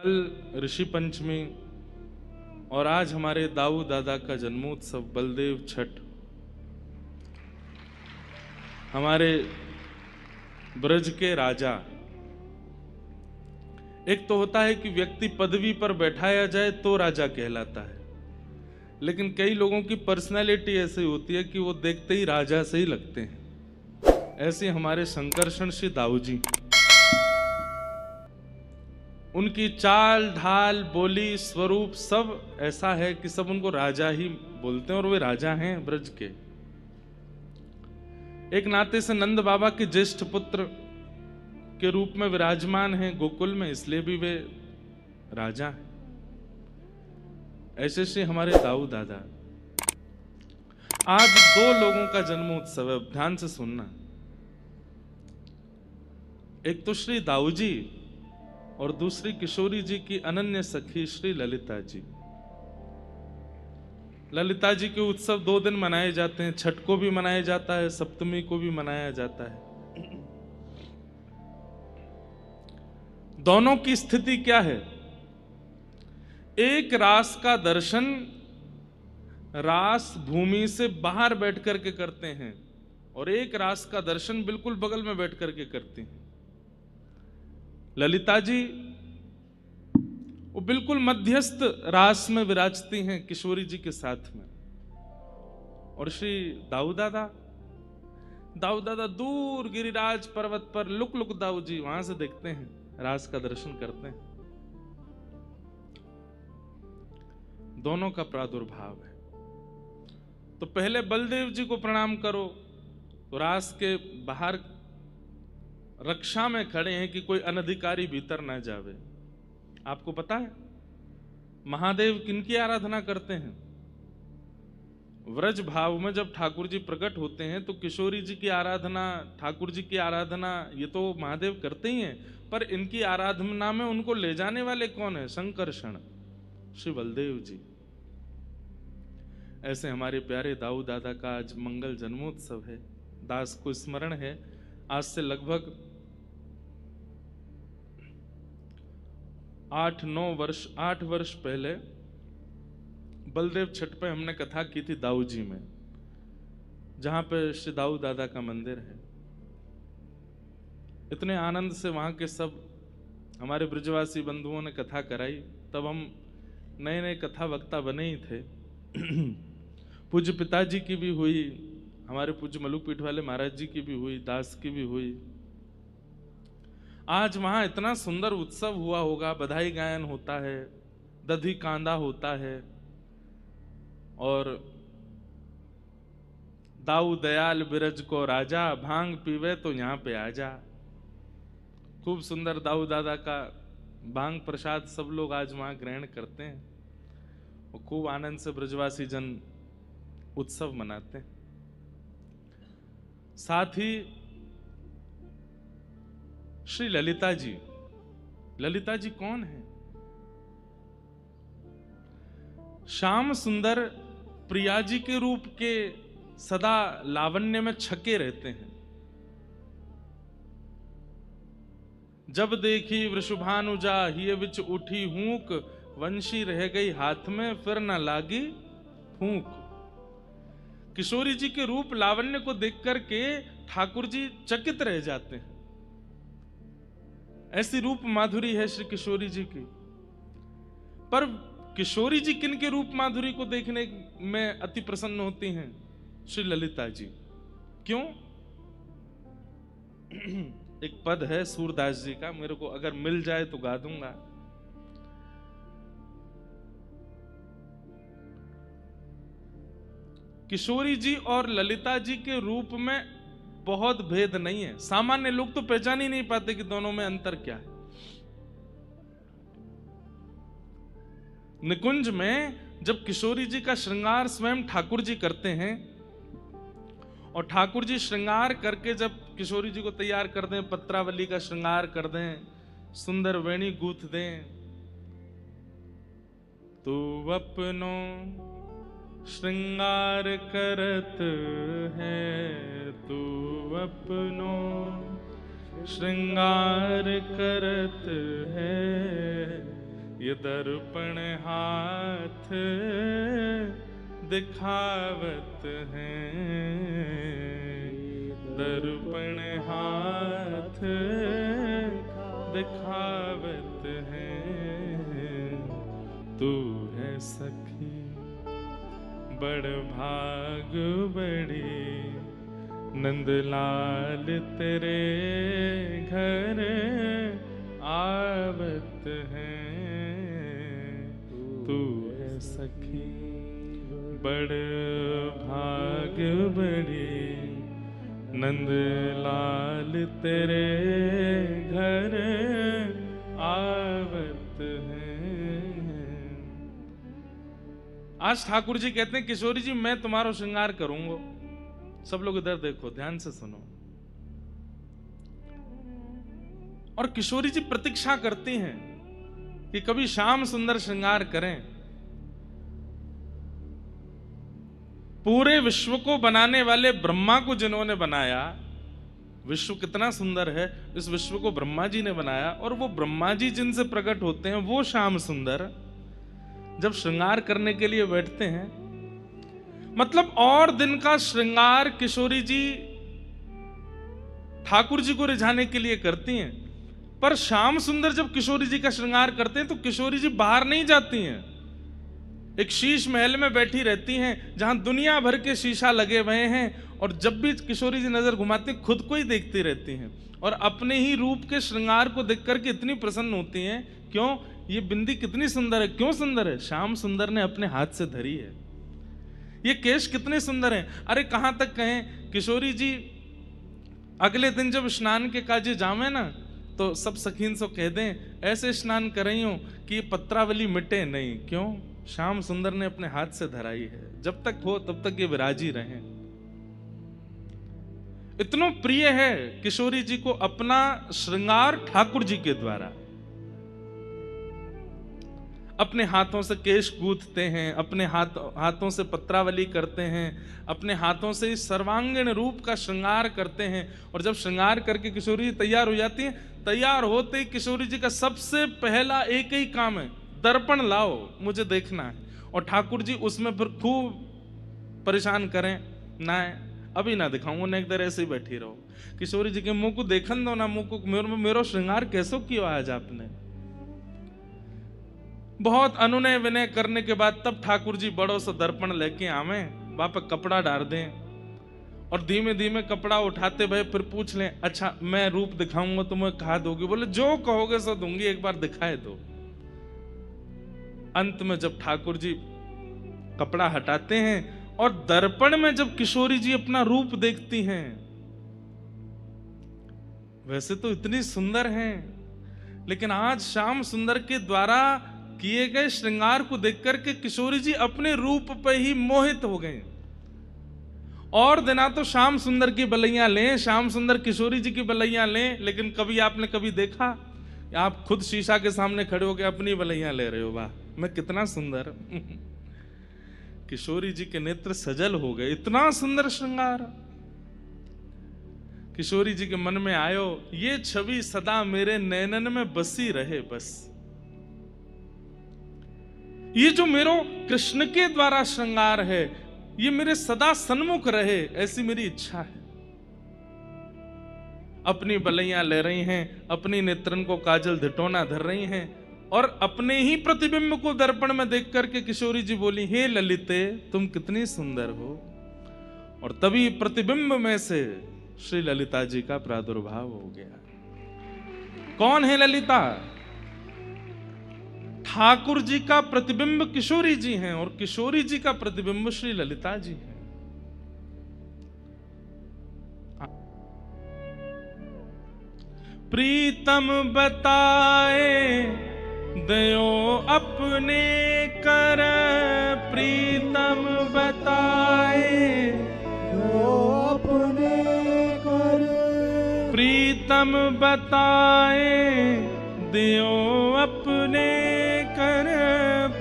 कल ऋषि पंचमी और आज हमारे दाऊ दादा का जन्मोत्सव बलदेव छठ। हमारे ब्रज के राजा। एक तो होता है कि व्यक्ति पदवी पर बैठाया जाए तो राजा कहलाता है, लेकिन कई लोगों की पर्सनैलिटी ऐसी होती है कि वो देखते ही राजा से ही लगते हैं। ऐसे हमारे संकर्षण श्री दाऊ जी, उनकी चाल ढाल बोली स्वरूप सब ऐसा है कि सब उनको राजा ही बोलते हैं, और वे राजा हैं ब्रज के। एक नाते से नंद बाबा के ज्येष्ठ पुत्र के रूप में विराजमान हैं गोकुल में, इसलिए भी वे राजा हैं। ऐसे से हमारे दाऊ दादा। आज दो लोगों का जन्मोत्सव है, ध्यान से सुनना। एक तो श्री दाऊ जी और दूसरी किशोरी जी की अनन्य सखी श्री ललिता जी। ललिता जी के उत्सव 2 दिन मनाए जाते हैं, छठ को भी मनाया जाता है, सप्तमी को भी मनाया जाता है। दोनों की स्थिति क्या है? एक रास का दर्शन रास भूमि से बाहर बैठ करके करते हैं और एक रास का दर्शन बिल्कुल बगल में बैठ करके करते हैं। ललिता जी वो बिल्कुल मध्यस्थ रास में विराजती हैं किशोरी जी के साथ में, और श्री दाऊ दादा दूर गिरिराज पर्वत पर लुक लुक दाऊ जी वहां से देखते हैं, रास का दर्शन करते हैं। दोनों का प्रादुर्भाव है। तो पहले बलदेव जी को प्रणाम करो, तो रास के बाहर रक्षा में खड़े हैं कि कोई अनधिकारी भीतर ना जावे। आपको पता है महादेव किनकी आराधना करते हैं? व्रज भाव में जब ठाकुर जी प्रकट होते हैं तो किशोरी जी की आराधना, ठाकुर जी की आराधना ये तो महादेव करते ही हैं, पर इनकी आराधना में उनको ले जाने वाले कौन है? संकर्षण श्री बलदेव जी। ऐसे हमारे प्यारे दाऊ दादा का आज मंगल जन्मोत्सव है। दास को स्मरण है, आज से लगभग 8 वर्ष पहले बलदेव छठ पे हमने कथा की थी दाऊ जी में, जहां पे श्री दाऊ दादा का मंदिर है। इतने आनंद से वहां के सब हमारे ब्रजवासी बंधुओं ने कथा कराई। तब हम नए नए कथा वक्ता बने ही थे। पूज्य पिताजी की भी हुई, हमारे पूज्य मलुकपीठ वाले महाराज जी की भी हुई, दास की भी हुई। आज वहां इतना सुंदर उत्सव हुआ होगा, बधाई गायन होता है, दधी कांदा होता है, और दाऊ दयाल बिरज को राजा, भांग पीवे तो यहां पे आजा। खूब सुंदर दाऊ दादा का भांग प्रसाद सब लोग आज वहां ग्रहण करते हैं और खूब आनंद से ब्रजवासी जन उत्सव मनाते हैं। साथ ही श्री ललिता जी। ललिता जी कौन है? श्याम सुंदर प्रिया जी के रूप के सदा लावण्य में छके रहते हैं। जब देखी वृषभानुजा हिय विच उठी हूक, वंशी रह गई हाथ में फिर न लागी फूंक। किशोरी जी के रूप लावण्य को देख करके ठाकुर जी चकित रह जाते हैं। ऐसी रूप माधुरी है श्री किशोरी जी की। पर किशोरी जी किन के रूप माधुरी को देखने में अति प्रसन्न होती हैं? श्री ललिता जी। क्यों? एक पद है सूरदास जी का, मेरे को अगर मिल जाए तो गा दूंगा। किशोरी जी और ललिता जी के रूप में बहुत भेद नहीं है। सामान्य लोग तो पहचान ही नहीं पाते कि दोनों में अंतर क्या है। निकुंज में जब किशोरी जी का श्रृंगार स्वयं ठाकुर जी करते हैं और ठाकुर जी श्रृंगार करके जब किशोरी जी को तैयार कर दें, पत्रावली का श्रृंगार कर दें, सुंदर वेणी गूंथ दें, तू अपनों श्रृंगार करत है, तू अपनों श्रृंगार करत है, ये दर्पण हाथ दिखावत है, दर्पण हाथ दिखावत है। तू है सखी बड़ भाग बड़ी, नंदलाल तेरे घर आवत है। तू है सखी बड़ भाग बड़ी, नंदलाल तेरे घर आवत है। आज ठाकुर जी कहते हैं किशोरी जी मैं तुम्हारा श्रृंगार करूंगा। सब लोग इधर देखो, ध्यान से सुनो। और किशोरी जी प्रतीक्षा करती हैं कि कभी श्याम सुंदर श्रृंगार करें। पूरे विश्व को बनाने वाले ब्रह्मा को जिन्होंने बनाया, विश्व कितना सुंदर है, इस विश्व को ब्रह्मा जी ने बनाया, और वो ब्रह्मा जी जिनसे प्रकट होते हैं वो श्याम सुंदर जब श्रृंगार करने के लिए बैठते हैं, मतलब और दिन का श्रृंगार किशोरी जी ठाकुर जी को रिझाने के लिए करती हैं। पर श्याम सुंदर जब किशोरी जी का श्रृंगार करते हैं तो किशोरी जी बाहर नहीं जाती हैं, एक शीश महल में बैठी रहती हैं जहां दुनिया भर के शीशा लगे हुए हैं, और जब भी किशोरी जी नजर घुमाती हैं खुद को ही देखती रहती हैं और अपने ही रूप के श्रृंगार को देख करके इतनी प्रसन्न होती हैं। क्यों? ये बिंदी कितनी सुंदर है। क्यों सुंदर है? श्याम सुंदर ने अपने हाथ से धरी है। ये केश कितने सुंदर हैं। अरे कहां तक कहें, किशोरी जी अगले दिन जब स्नान के काजे जावे ना तो सब सखीन से कह दें ऐसे स्नान कर रही हूं कि पत्रावली मिटे नहीं। क्यों? श्याम सुंदर ने अपने हाथ से धराई है। जब तक हो तब तक ये विराजी रहे। इतना प्रिय है किशोरी जी को अपना श्रृंगार ठाकुर जी के द्वारा। अपने हाथों से केश गूंथते हैं, अपने हाथों से पत्रावली करते हैं, अपने हाथों से इस सर्वांगीण रूप का श्रृंगार करते हैं। और जब श्रृंगार करके किशोरी जी तैयार हो जाती हैं, तैयार होते ही किशोरी जी का सबसे पहला एक ही काम है, दर्पण लाओ मुझे देखना है। और ठाकुर जी उसमें फिर खूब परेशान करें, ना अभी ना दिखाऊंगा, ना एक देर ऐसे ही बैठी रहो। किशोरी जी के मुंह को देखन दो ना, मुंह को मेरो श्रृंगार कैसो किया आज आपने। बहुत अनुनय विनय करने के बाद तब ठाकुर जी बड़ों से दर्पण लेके आवे, वहां पर कपड़ा डाल दें और धीमे धीमे कपड़ा उठाते भय फिर पूछ लें अच्छा मैं रूप दिखाऊंगा तुम्हें कहा दोगी? बोले जो कहोगे सो दूंगी, एक बार दिखाए दो। अंत में जब ठाकुर जी कपड़ा हटाते हैं और दर्पण में जब किशोरी जी अपना रूप देखती हैं, वैसे तो इतनी सुंदर हैं, लेकिन आज श्याम सुंदर के द्वारा किए गए श्रृंगार को देखकर के किशोरी जी अपने रूप पर ही मोहित हो गए। और दिना तो श्याम सुंदर की बलैया लें, श्याम सुंदर किशोरी जी की बलैया लें, लेकिन कभी आपने कभी देखा आप खुद शीशा के सामने खड़े होकर अपनी बलैया ले रहे हो, वाह मैं कितना सुंदर। किशोरी जी के नेत्र सजल हो गए, इतना सुंदर श्रृंगार। किशोरी जी के मन में आयो ये छवि सदा मेरे नैनन में बसी रहे, बस ये जो मेरो कृष्ण के द्वारा श्रृंगार है ये मेरे सदा सन्मुख रहे, ऐसी मेरी इच्छा है। अपनी बलैयां ले रही हैं, अपनी नेत्रन को काजल धिटोना धर रही हैं और अपने ही प्रतिबिंब को दर्पण में देख करके किशोरी जी बोली हे ललिते तुम कितनी सुंदर हो। और तभी प्रतिबिंब में से श्री ललिता जी का प्रादुर्भाव हो गया। कौन है ललिता? ठाकुर जी का प्रतिबिंब किशोरी जी हैं और किशोरी जी का प्रतिबिंब श्री ललिता जी हैं। प्रीतम बताए दयो अपने कर, प्रीतम बताए दयो अपने कर, प्रीतम बताए दियो अपने कर,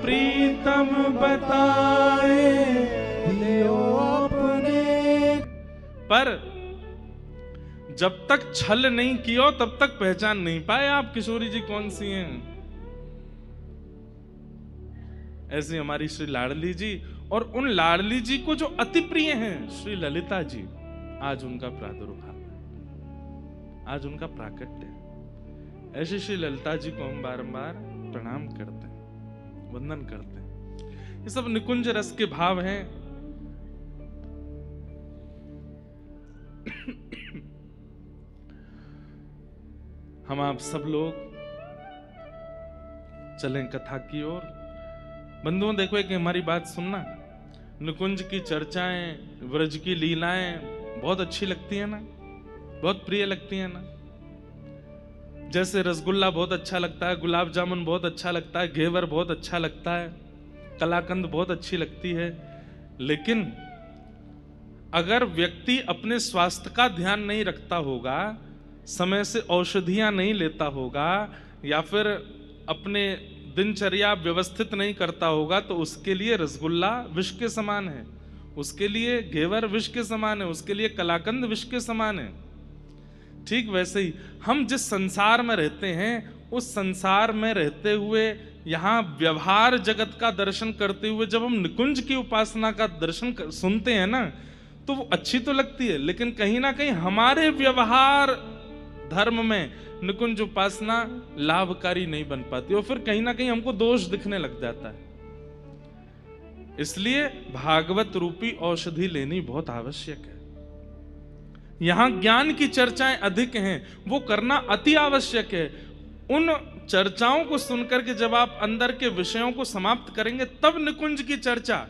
प्रीतम बताए दियो अपने। पर जब तक छल नहीं किया तब तक पहचान नहीं पाए आप किशोरी जी कौन सी हैं। ऐसी हमारी श्री लाडली जी, और उन लाडली जी को जो अति प्रिय हैं श्री ललिता जी, आज उनका प्रादुर्भाव है, आज उनका प्राकट्य है। ऐसे श्री ललिता जी को हम बारंबार प्रणाम करते हैं, वंदन करते हैं। ये सब निकुंज रस के भाव हैं। हम आप सब लोग चलें कथा की ओर। बंधुओं देखो, एक हमारी बात सुनना, निकुंज की चर्चाएं, व्रज की लीलाएं बहुत अच्छी लगती है ना, बहुत प्रिय लगती है ना। जैसे रसगुल्ला बहुत अच्छा लगता है, गुलाब जामुन बहुत अच्छा लगता है, घेवर बहुत अच्छा लगता है, कलाकंद बहुत अच्छी लगती है। लेकिन अगर व्यक्ति अपने स्वास्थ्य का ध्यान नहीं रखता होगा, समय से औषधियां नहीं लेता होगा, या फिर अपने दिनचर्या व्यवस्थित नहीं करता होगा, तो उसके लिए रसगुल्ला विष के समान है, उसके लिए घेवर विष के समान है, उसके लिए कलाकंद विष के समान है। ठीक वैसे ही हम जिस संसार में रहते हैं, उस संसार में रहते हुए यहाँ व्यवहार जगत का दर्शन करते हुए जब हम निकुंज की उपासना का दर्शन सुनते हैं ना, तो वो अच्छी तो लगती है, लेकिन कहीं ना कहीं हमारे व्यवहार धर्म में निकुंज उपासना लाभकारी नहीं बन पाती, और फिर कहीं ना कहीं हमको दोष दिखने लग जाता है। इसलिए भागवत रूपी औषधि लेनी बहुत आवश्यक है। यहां ज्ञान की चर्चाएं अधिक हैं, वो करना अति आवश्यक है। उन चर्चाओं को सुनकर के जब आप अंदर के विषयों को समाप्त करेंगे, तब निकुंज की चर्चा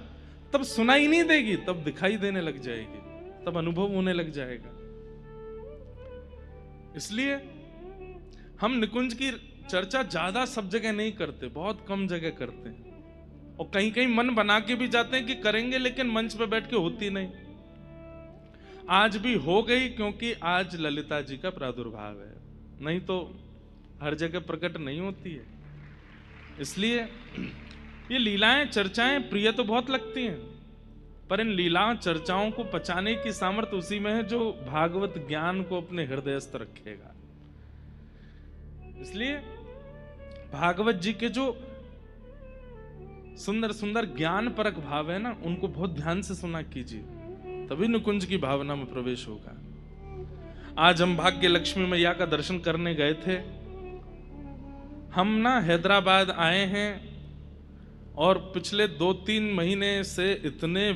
तब सुनाई नहीं देगी, तब दिखाई देने लग जाएगी, तब अनुभव होने लग जाएगा। इसलिए हम निकुंज की चर्चा ज्यादा सब जगह नहीं करते, बहुत कम जगह करते हैं, और कहीं कहीं मन बना के भी जाते हैं कि करेंगे, लेकिन मंच पे बैठ के होती नहीं। आज भी हो गई, क्योंकि आज ललिता जी का प्रादुर्भाव है, नहीं तो हर जगह प्रकट नहीं होती है। इसलिए ये लीलाएं चर्चाएं प्रिय तो बहुत लगती हैं, पर इन लीला चर्चाओं को पचाने की सामर्थ्य उसी में है जो भागवत ज्ञान को अपने हृदयस्थ रखेगा। इसलिए भागवत जी के जो सुंदर सुंदर ज्ञान परक भाव है ना, उनको बहुत ध्यान से सुना कीजिए, तभी निकुंज की भावना में प्रवेश होगा। आज हम भाग्य लक्ष्मी मैया का दर्शन करने गए थे। हम ना हैदराबाद आए हैं, और पिछले 2-3 महीने से इतने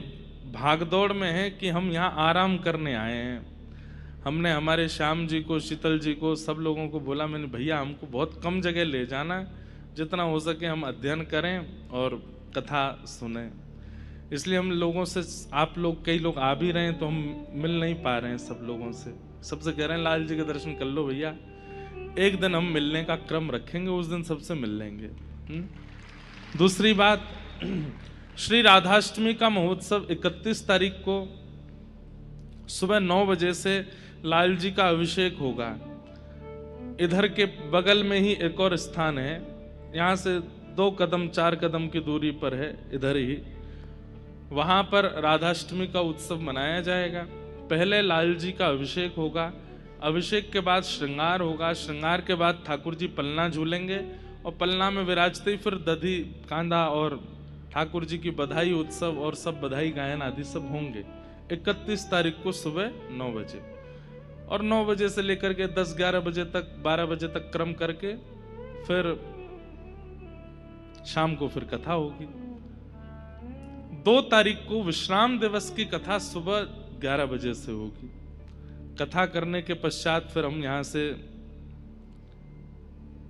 भागदौड़ में हैं कि हम यहाँ आराम करने आए हैं। हमने हमारे श्याम जी को, शीतल जी को, सब लोगों को बोला, मैंने भैया हमको बहुत कम जगह ले जाना, जितना हो सके हम अध्ययन करें और कथा सुने। इसलिए हम लोगों से, आप लोग कई लोग आ भी रहे हैं, तो हम मिल नहीं पा रहे हैं सब लोगों से। सबसे कह रहे हैं लाल जी के दर्शन कर लो भैया, एक दिन हम मिलने का क्रम रखेंगे, उस दिन सबसे मिल लेंगे। दूसरी बात, श्री राधाष्टमी का महोत्सव 31 तारीख को सुबह 9 बजे से लाल जी का अभिषेक होगा। इधर के बगल में ही एक और स्थान है, यहाँ से 2 कदम 4 कदम की दूरी पर है, इधर ही, वहां पर राधाष्टमी का उत्सव मनाया जाएगा। पहले लाल जी का अभिषेक होगा, अभिषेक के बाद श्रृंगार होगा, श्रृंगार के बाद ठाकुर जी पलना झूलेंगे, और पलना में विराजते ही फिर दधी कांधा और ठाकुर जी की बधाई उत्सव और सब बधाई गायन आदि सब होंगे 31 तारीख को सुबह 9 बजे। और 9 बजे से लेकर के 10-11 बजे तक, 12 बजे तक क्रम करके फिर शाम को फिर कथा होगी। 2 तारीख को विश्राम दिवस की कथा सुबह 11 बजे से होगी। कथा करने के पश्चात फिर हम यहाँ से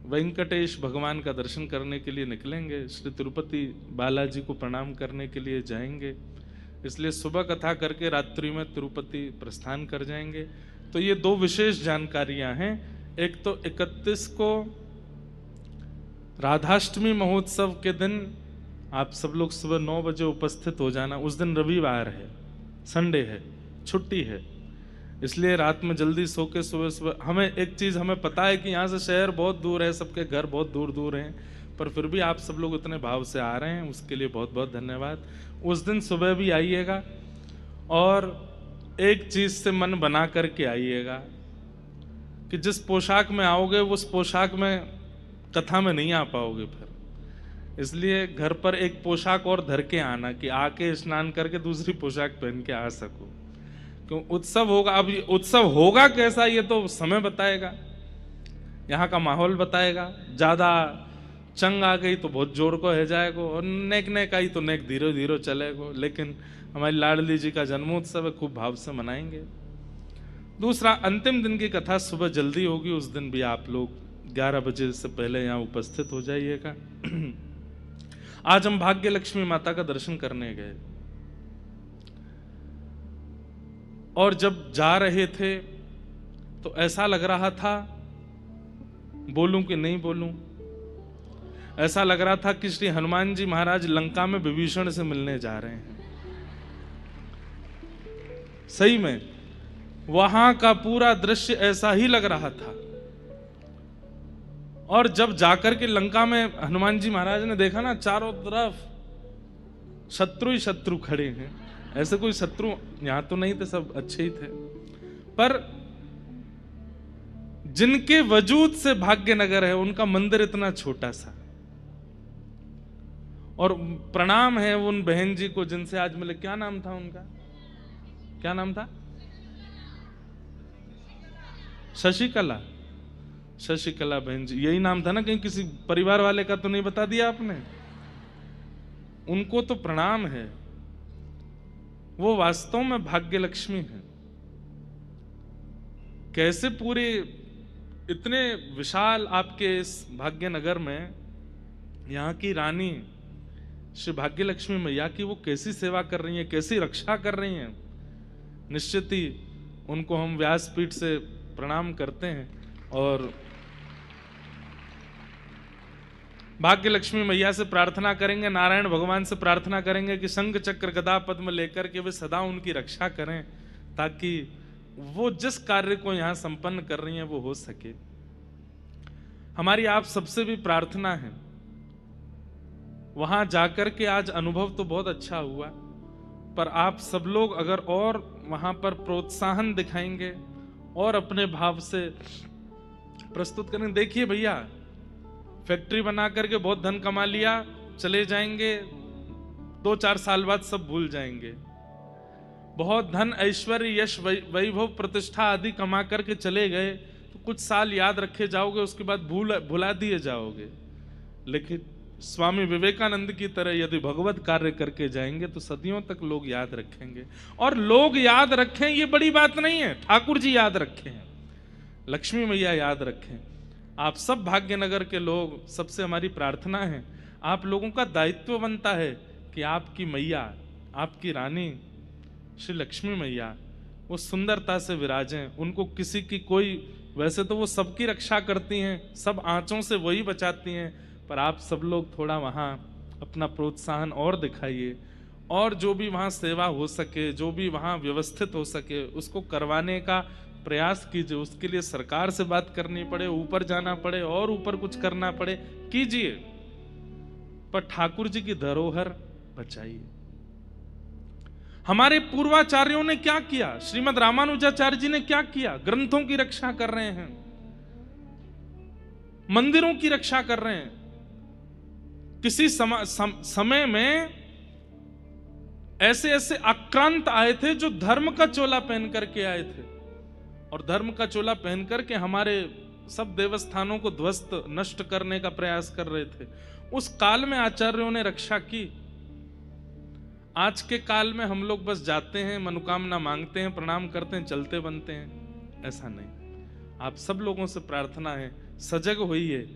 वेंकटेश भगवान का दर्शन करने के लिए निकलेंगे, श्री तिरुपति बालाजी को प्रणाम करने के लिए जाएंगे। इसलिए सुबह कथा करके रात्रि में तिरुपति प्रस्थान कर जाएंगे। तो ये 2 विशेष जानकारियां हैं। एक तो 31 को राधाष्टमी महोत्सव के दिन आप सब लोग सुबह 9 बजे उपस्थित हो जाना। उस दिन रविवार है, संडे है, छुट्टी है, इसलिए रात में जल्दी सो के सुबह सुबह, हमें एक चीज़ हमें पता है कि यहाँ से शहर बहुत दूर है, सबके घर बहुत दूर दूर हैं, पर फिर भी आप सब लोग इतने भाव से आ रहे हैं, उसके लिए बहुत बहुत धन्यवाद। उस दिन सुबह भी आइएगा और एक चीज़ से मन बना करके आइएगा कि जिस पोशाक में आओगे उस पोशाक में कथा में नहीं आ पाओगे फिर, इसलिए घर पर एक पोशाक और धर के आना कि आके स्नान करके दूसरी पोशाक पहन के आ सको, क्यों उत्सव होगा। अब ये उत्सव होगा कैसा ये तो समय बताएगा, यहाँ का माहौल बताएगा। ज्यादा चंग आ गई तो बहुत जोर को है जाएगा, और नेक नेक आई तो नेक धीरे धीरे चलेगा। लेकिन हमारी लाडली जी का जन्मोत्सव है, खूब भाव से मनाएंगे। दूसरा, अंतिम दिन की कथा सुबह जल्दी होगी, उस दिन भी आप लोग 11 बजे से पहले यहाँ उपस्थित हो जाइएगा। आज हम भाग्य लक्ष्मी माता का दर्शन करने गए, और जब जा रहे थे तो ऐसा लग रहा था बोलूं कि नहीं बोलूं। ऐसा लग रहा था कि श्री हनुमान जी महाराज लंका में विभीषण से मिलने जा रहे हैं। सही में वहां का पूरा दृश्य ऐसा ही लग रहा था। और जब जाकर के लंका में हनुमान जी महाराज ने देखा ना, चारों तरफ शत्रु ही शत्रु खड़े हैं। ऐसे कोई शत्रु यहां तो नहीं थे, सब अच्छे ही थे, पर जिनके वजूद से भाग्यनगर है उनका मंदिर इतना छोटा सा। और प्रणाम है उन बहन जी को जिनसे आज मिले। क्या नाम था उनका, क्या नाम था? शशिकला, शशिकला बहन जी, यही नाम था ना? कहीं किसी परिवार वाले का तो नहीं बता दिया आपने? उनको तो प्रणाम है, वो वास्तव में भाग्य लक्ष्मी है। कैसे पूरे इतने विशाल आपके इस भाग्यनगर में यहाँ की रानी श्री भाग्य लक्ष्मी मैया की वो कैसी सेवा कर रही है, कैसी रक्षा कर रही हैं। निश्चित ही उनको हम व्यासपीठ से प्रणाम करते हैं, और भाग्य लक्ष्मी मैया से प्रार्थना करेंगे, नारायण भगवान से प्रार्थना करेंगे कि शंख चक्र गदा पद्म लेकर के वे सदा उनकी रक्षा करें, ताकि वो जिस कार्य को यहां संपन्न कर रही हैं वो हो सके। हमारी आप सबसे भी प्रार्थना है, वहां जाकर के आज अनुभव तो बहुत अच्छा हुआ, पर आप सब लोग अगर और वहां पर प्रोत्साहन दिखाएंगे और अपने भाव से प्रस्तुत करेंगे। देखिए भैया, फैक्ट्री बना करके बहुत धन कमा लिया, चले जाएंगे, 2-4 साल बाद सब भूल जाएंगे। बहुत धन ऐश्वर्य यश वैभव प्रतिष्ठा आदि कमा करके चले गए तो कुछ साल याद रखे जाओगे, उसके बाद भुला दिए जाओगे। लेकिन स्वामी विवेकानंद की तरह यदि भगवत कार्य करके जाएंगे तो सदियों तक लोग याद रखेंगे। और लोग याद रखें ये बड़ी बात नहीं है, ठाकुर जी याद रखें, लक्ष्मी मैया याद रखें। आप सब भाग्यनगर के लोग, सबसे हमारी प्रार्थना है, आप लोगों का दायित्व बनता है कि आपकी मैया, आपकी रानी श्री लक्ष्मी मैया वो सुंदरता से विराजें। उनको किसी की कोई, वैसे तो वो सबकी रक्षा करती हैं, सब आंचों से वही बचाती हैं, पर आप सब लोग थोड़ा वहाँ अपना प्रोत्साहन और दिखाइए, और जो भी वहाँ सेवा हो सके, जो भी वहाँ व्यवस्थित हो सके उसको करवाने का प्रयास कीजिए। उसके लिए सरकार से बात करनी पड़े, ऊपर जाना पड़े और ऊपर कुछ करना पड़े, कीजिए, पर ठाकुर जी की धरोहर बचाइए। हमारे पूर्वाचार्यों ने क्या किया, श्रीमद रामानुजाचार्य जी ने क्या किया? ग्रंथों की रक्षा कर रहे हैं, मंदिरों की रक्षा कर रहे हैं। किसी समय में ऐसे ऐसे आक्रांत आए थे जो धर्म का चोला पहन करके आए थे, और धर्म का चोला पहन करके हमारे सब देवस्थानों को ध्वस्त नष्ट करने का प्रयास कर रहे थे। उस काल में आचार्यों ने रक्षा की। आज के काल में हम लोग बस जाते हैं, मनोकामना मांगते हैं, प्रणाम करते हैं, चलते बनते हैं, ऐसा नहीं। आप सब लोगों से प्रार्थना है, सजग होइए,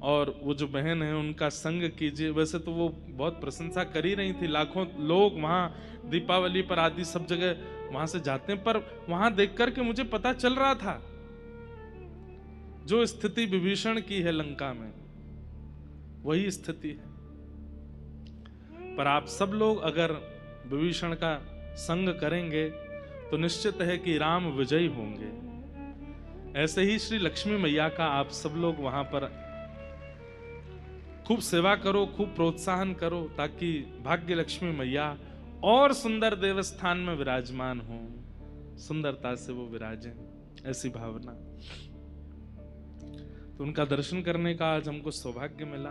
और वो जो बहन है उनका संग कीजिए। वैसे तो वो बहुत प्रशंसा कर ही रही थी, लाखों लोग वहाँ दीपावली पर आदि सब जगह वहां से जाते हैं, पर वहां देख करके मुझे पता चल रहा था जो स्थिति विभीषण की है लंका में, वही स्थिति है। पर आप सब लोग अगर विभीषण का संग करेंगे तो निश्चित है कि राम विजयी होंगे। ऐसे ही श्री लक्ष्मी मैया का आप सब लोग वहां पर खूब सेवा करो, खूब प्रोत्साहन करो, ताकि भाग्य लक्ष्मी मैया और सुंदर देवस्थान में विराजमान हो, सुंदरता से वो विराजें, ऐसी भावना। तो उनका दर्शन करने का आज हमको सौभाग्य मिला।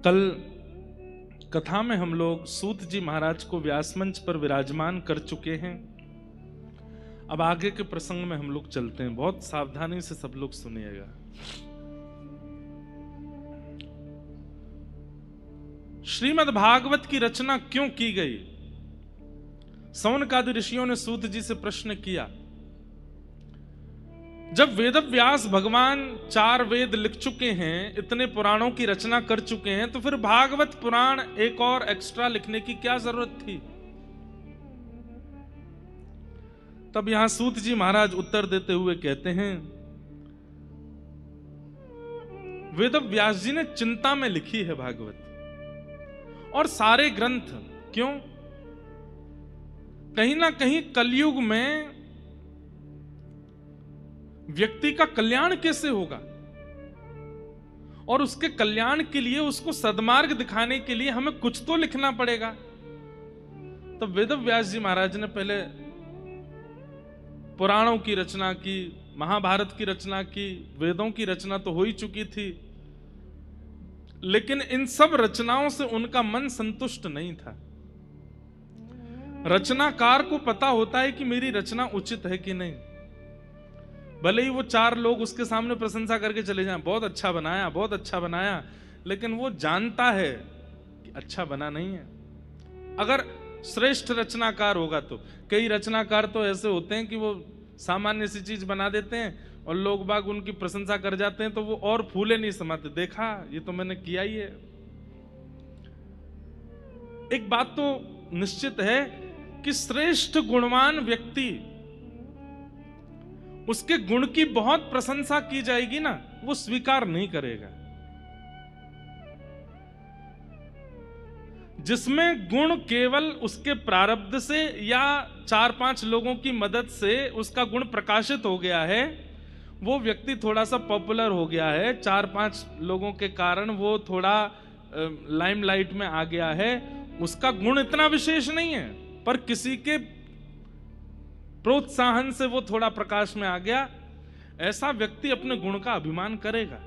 कल कथा में हम लोग सूत जी महाराज को व्यास मंच पर विराजमान कर चुके हैं। अब आगे के प्रसंग में हम लोग चलते हैं, बहुत सावधानी से सब लोग सुनिएगा। श्रीमद् भागवत की रचना क्यों की गई? सौनकादि ऋषियों ने सूत जी से प्रश्न किया, जब वेदव्यास भगवान 4 वेद लिख चुके हैं, इतने पुराणों की रचना कर चुके हैं, तो फिर भागवत पुराण एक और एक्स्ट्रा लिखने की क्या जरूरत थी? तब यहां सूत जी महाराज उत्तर देते हुए कहते हैं, वेदव्यास जी ने चिंता में लिखी है भागवत और सारे ग्रंथ। क्यों? कहीं ना कहीं कलयुग में व्यक्ति का कल्याण कैसे होगा, और उसके कल्याण के लिए, उसको सद्मार्ग दिखाने के लिए हमें कुछ तो लिखना पड़ेगा। तो वेदव्यास जी महाराज ने पहले पुराणों की रचना की, महाभारत की रचना की, वेदों की रचना तो हो ही चुकी थी, लेकिन इन सब रचनाओं से उनका मन संतुष्ट नहीं था। रचनाकार को पता होता है कि मेरी रचना उचित है कि नहीं, भले ही वो 4 लोग उसके सामने प्रशंसा करके चले जाएं, बहुत अच्छा बनाया, बहुत अच्छा बनाया, लेकिन वो जानता है कि अच्छा बना नहीं है। अगर श्रेष्ठ रचनाकार होगा तो, कई रचनाकार तो ऐसे होते हैं कि वो सामान्य सी चीज बना देते हैं और लोग बाग उनकी प्रशंसा कर जाते हैं तो वो और फूले नहीं समाते, देखा ये तो मैंने किया ही है। एक बात तो निश्चित है कि श्रेष्ठ गुणवान व्यक्ति, उसके गुण की बहुत प्रशंसा की जाएगी ना, वो स्वीकार नहीं करेगा। जिसमें गुण केवल उसके प्रारब्ध से या 4-5 लोगों की मदद से उसका गुण प्रकाशित हो गया है, वो व्यक्ति थोड़ा सा पॉपुलर हो गया है, 4-5 लोगों के कारण वो थोड़ा लाइमलाइट में आ गया है, उसका गुण इतना विशेष नहीं है, पर किसी के प्रोत्साहन से वो थोड़ा प्रकाश में आ गया, ऐसा व्यक्ति अपने गुण का अभिमान करेगा।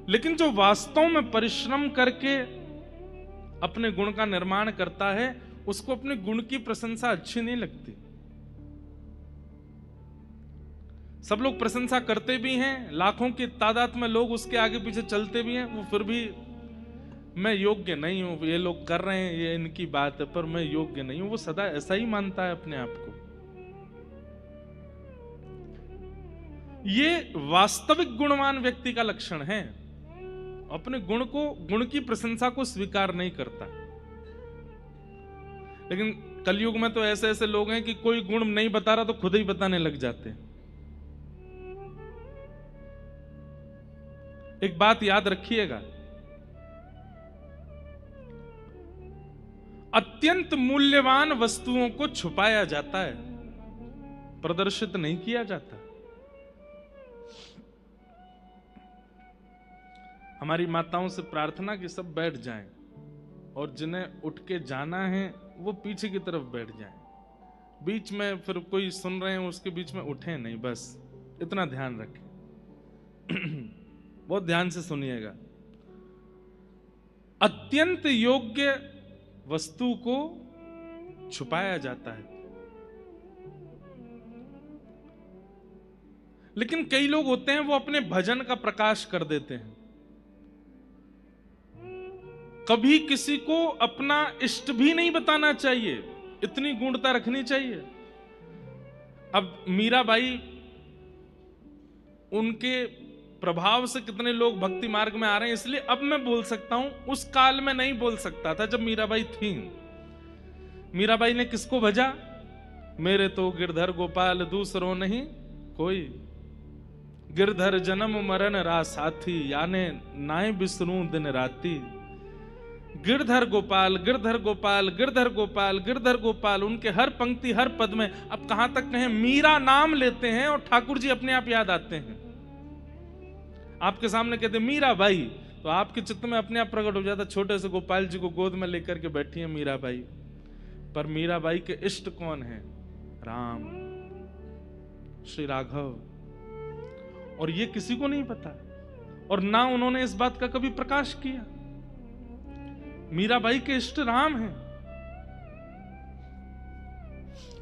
लेकिन जो वास्तव में परिश्रम करके अपने गुण का निर्माण करता है, उसको अपने गुण की प्रशंसा अच्छी नहीं लगती। सब लोग प्रशंसा करते भी हैं, लाखों की तादाद में लोग उसके आगे पीछे चलते भी हैं, वो फिर भी मैं योग्य नहीं हूं, ये लोग कर रहे हैं, ये इनकी बात है, पर मैं योग्य नहीं हूं। वो सदा ऐसा ही मानता है अपने आप को। ये वास्तविक गुणवान व्यक्ति का लक्षण है, अपने गुण की प्रशंसा को स्वीकार नहीं करता। लेकिन कलयुग में तो ऐसे ऐसे लोग हैं कि कोई गुण नहीं बता रहा तो खुद ही बताने लग जाते हैं। एक बात याद रखिएगा, अत्यंत मूल्यवान वस्तुओं को छुपाया जाता है, प्रदर्शित नहीं किया जाता। हमारी माताओं से प्रार्थना कि सब बैठ जाएं और जिन्हें उठ के जाना है वो पीछे की तरफ बैठ जाएं, बीच में फिर कोई सुन रहे हैं उसके बीच में उठे नहीं, बस इतना ध्यान रखें। बहुत ध्यान से सुनिएगा। अत्यंत योग्य वस्तु को छुपाया जाता है, लेकिन कई लोग होते हैं वो अपने भजन का प्रकाश कर देते हैं। कभी किसी को अपना इष्ट भी नहीं बताना चाहिए, इतनी गूढ़ता रखनी चाहिए। अब मीराबाई, उनके प्रभाव से कितने लोग भक्ति मार्ग में आ रहे हैं, इसलिए अब मैं बोल सकता हूं, उस काल में नहीं बोल सकता था जब मीराबाई थी। मीराबाई ने किसको भजा? मेरे तो गिरधर गोपाल दूसरों नहीं कोई, गिरधर जन्म मरण रा साथी, याने नाय बिसरूं दिन राती। गिरधर गोपाल, गिरधर गोपाल, गिरधर गोपाल, गिरधर गोपाल, उनके हर पंक्ति हर पद में, अब कहां तक कहें, मीरा नाम लेते हैं और ठाकुर जी अपने आप याद आते हैं। आपके सामने कहते मीराबाई तो आपके चित्त में अपने आप प्रकट हो जाता, छोटे से गोपाल जी को गोद में लेकर के बैठी है मीराबाई। पर मीराबाई के इष्ट कौन है? राम, श्री राघव। और ये किसी को नहीं पता। और ना उन्होंने इस बात का कभी प्रकाश किया। मीराबाई के इष्ट राम हैं।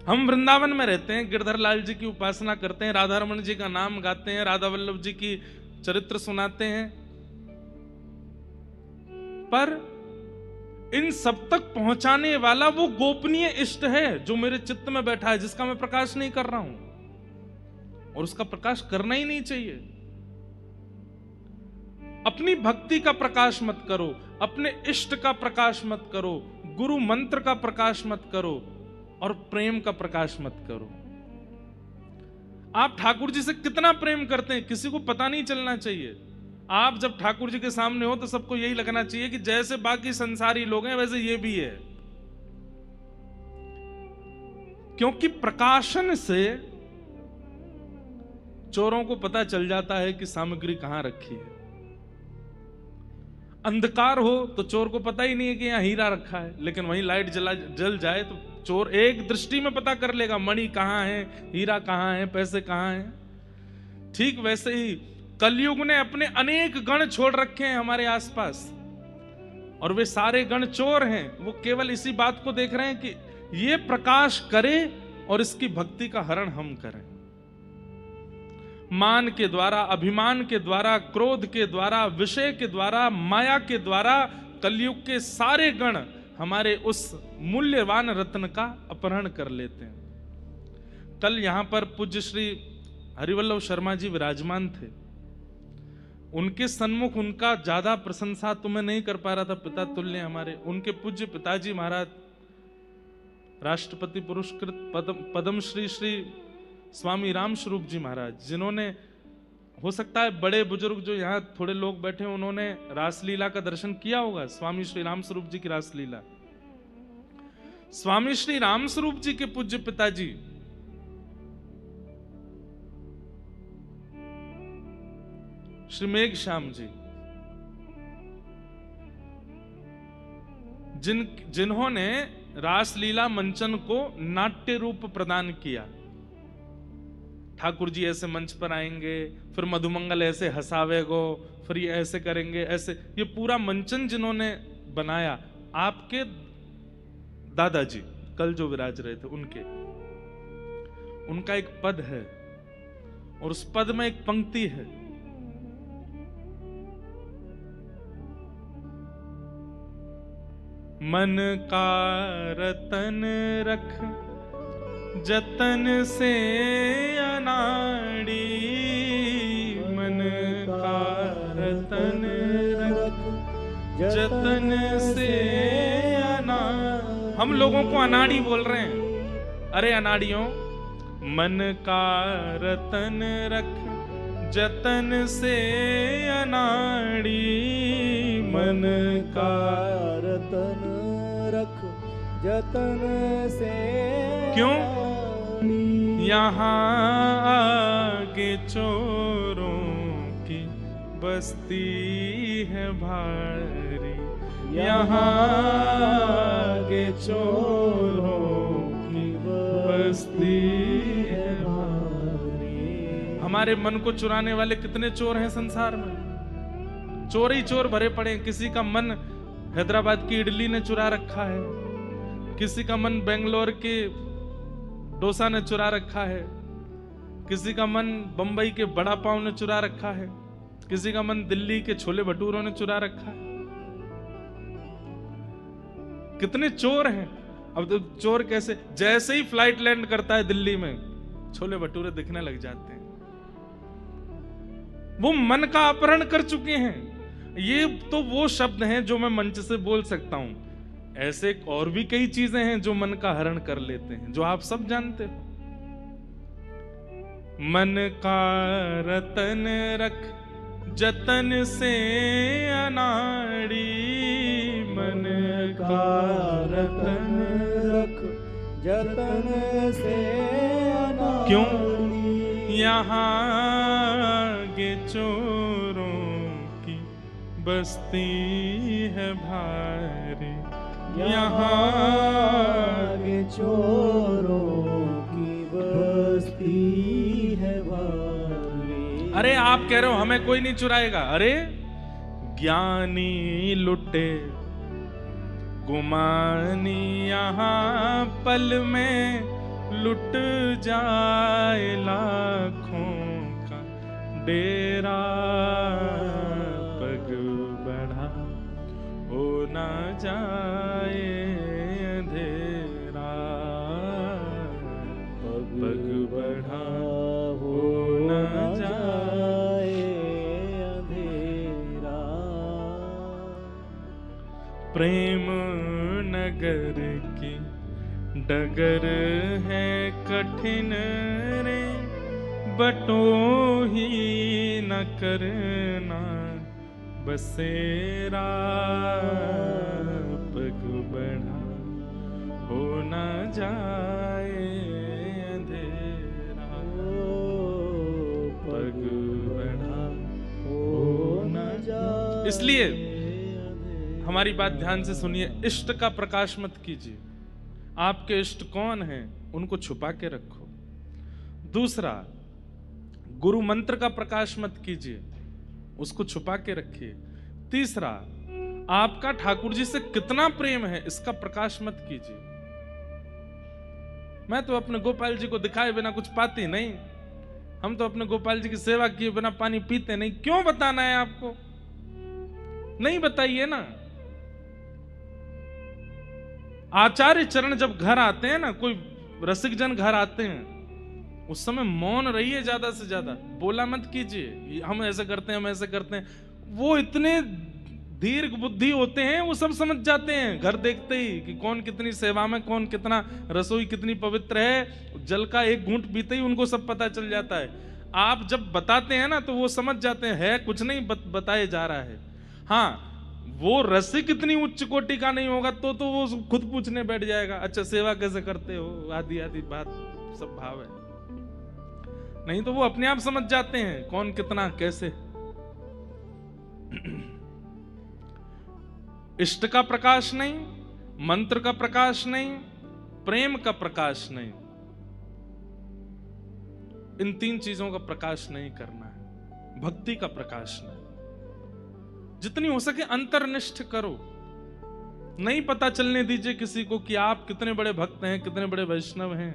हम वृंदावन में रहते हैं, गिरधर लाल जी की उपासना करते हैं, राधा रमन जी का नाम गाते हैं, राधा वल्लभ जी की चरित्र सुनाते हैं, पर इन सब तक पहुंचाने वाला वो गोपनीय इष्ट है जो मेरे चित्त में बैठा है, जिसका मैं प्रकाश नहीं कर रहा हूं, और उसका प्रकाश करना ही नहीं चाहिए। अपनी भक्ति का प्रकाश मत करो, अपने इष्ट का प्रकाश मत करो, गुरु मंत्र का प्रकाश मत करो, और प्रेम का प्रकाश मत करो। आप ठाकुर जी से कितना प्रेम करते हैं किसी को पता नहीं चलना चाहिए। आप जब ठाकुर जी के सामने हो तो सबको यही लगना चाहिए कि जैसे बाकी संसारी लोग हैं वैसे ये भी है, क्योंकि प्रकाशन से चोरों को पता चल जाता है कि सामग्री कहां रखी है। अंधकार हो तो चोर को पता ही नहीं है कि यहां हीरा रखा है, लेकिन वहीं लाइट जल जाए तो चोर एक दृष्टि में पता कर लेगा मणि कहां है, हीरा कहां है, पैसे कहां हैं। ठीक वैसे ही कलयुग ने अपने अनेक गण छोड़ रखे हैं हमारे आसपास, और वे सारे गण चोर हैं। वो केवल इसी बात को देख रहे हैं कि ये प्रकाश करे और इसकी भक्ति का हरण हम करें। मान के द्वारा, अभिमान के द्वारा, क्रोध के द्वारा, विषय के द्वारा, माया के द्वारा कलयुग के सारे गण हमारे उस मूल्यवान रत्न का अपहरण कर लेते हैं। कल यहां पर पूज्य श्री हरिवल्लभ शर्मा जी विराजमान थे। उनके सन्मुख उनका ज्यादा प्रशंसा तो मैं नहीं कर पा रहा था, पिता तुल्य हमारे उनके पूज्य पिताजी महाराज राष्ट्रपति पुरस्कृत पद्मश्री श्री स्वामी राम स्वरूप जी महाराज, जिन्होंने, हो सकता है बड़े बुजुर्ग जो यहाँ थोड़े लोग बैठे हैं उन्होंने रासलीला का दर्शन किया होगा, स्वामी श्री राम स्वरूप जी की रासलीला। स्वामी श्री राम स्वरूप जी के पूज्य पिताजी श्री मेघ श्याम जी, जिन्होंने रासलीला मंचन को नाट्य रूप प्रदान किया। ठाकुर जी ऐसे मंच पर आएंगे, फिर मधुमंगल ऐसे हंसावेगो, फिर ये ऐसे करेंगे, ऐसे ये पूरा मंचन जिन्होंने बनाया, आपके दादाजी कल जो विराज रहे थे उनका एक पद है, और उस पद में एक पंक्ति है, मन का रतन रख जतन से अनाड़ी, मन का रतन रख जतन से अनाड़ी। हम लोगों को अनाड़ी बोल रहे हैं, अरे अनाड़ियों, मन का रतन रख जतन से अनाड़ी, मन का रतन रख जतन से। क्यों? यहाँ आगे चोरों की बस्ती है भारी, यहाँ आगे चोरों की बस्ती है भारी। हमारे मन को चुराने वाले कितने चोर हैं संसार में, चोर ही चोर भरे पड़े हैं। किसी का मन हैदराबाद की इडली ने चुरा रखा है, किसी का मन बेंगलोर के डोसा ने चुरा रखा है, किसी का मन बंबई के बड़ा पाव ने चुरा रखा है, किसी का मन दिल्ली के छोले भटूरों ने चुरा रखा है। कितने चोर हैं। अब तो चोर कैसे, जैसे ही फ्लाइट लैंड करता है दिल्ली में छोले भटूरे दिखने लग जाते हैं। वो मन का अपहरण कर चुके हैं। ये तो वो शब्द हैं जो मैं मंच से बोल सकता हूं, ऐसे और भी कई चीजें हैं जो मन का हरण कर लेते हैं, जो आप सब जानते हो। मन का रतन रख जतन से अनाड़ी, मन का रतन रख जतन से अनाड़ी। क्यों? यहाँ आगे चोरों की बस्ती है भारी, यहाँ आगे चोरों की बस्ती है भारी। अरे आप कह रहे हो हमें कोई नहीं चुराएगा, अरे ज्ञानी लुटे गुमानी यहाँ पल में लुट जाए लाखों का डेरा, पग बढ़ा हो ना जाए अंधेरा, पग बढ़ा हो ना जाए अंधेरा। प्रेम नगर की डगर है कठिन रे, बटो ही न करना बसेरा, पग बढ़ा हो न जाए अंधेरा, पग बढ़ा हो न जाए। इसलिए हमारी बात ध्यान से सुनिए, इष्ट का प्रकाश मत कीजिए। आपके इष्ट कौन हैं उनको छुपा के रखो। दूसरा, गुरु मंत्र का प्रकाश मत कीजिए, उसको छुपा के रखिए। तीसरा, आपका ठाकुर जी से कितना प्रेम है इसका प्रकाश मत कीजिए। मैं तो अपने गोपाल जी को दिखाए बिना कुछ पाती नहीं, हम तो अपने गोपाल जी की सेवा किए बिना पानी पीते नहीं। क्यों बताना है आपको? नहीं बताइए ना। आचार्य चरण जब घर आते हैं ना, कोई रसिक जन घर आते हैं, उस समय मौन रहिए, ज्यादा से ज्यादा बोला मत कीजिए, हम ऐसे करते हैं हम ऐसे करते हैं। वो इतने दीर्घ बुद्धि होते हैं, वो सब समझ जाते हैं घर देखते ही कि कौन कितनी सेवा में, कौन कितना, रसोई कितनी पवित्र है। जल का एक घूंट पीते ही उनको सब पता चल जाता है। आप जब बताते हैं ना तो वो समझ जाते हैं है कुछ नहीं बताया जा रहा है। हाँ, वो रसिक इतनी उच्च कोटि का नहीं होगा तो वो खुद पूछने बैठ जाएगा, अच्छा सेवा कैसे करते हो, आदि आदि बात सब भाव है। नहीं तो वो अपने आप समझ जाते हैं कौन कितना कैसे। इष्ट का प्रकाश नहीं, मंत्र का प्रकाश नहीं, प्रेम का प्रकाश नहीं, इन तीन चीजों का प्रकाश नहीं करना है। भक्ति का प्रकाश नहीं, जितनी हो सके अंतर्निष्ठ करो। नहीं पता चलने दीजिए किसी को कि आप कितने बड़े भक्त हैं, कितने बड़े वैष्णव हैं।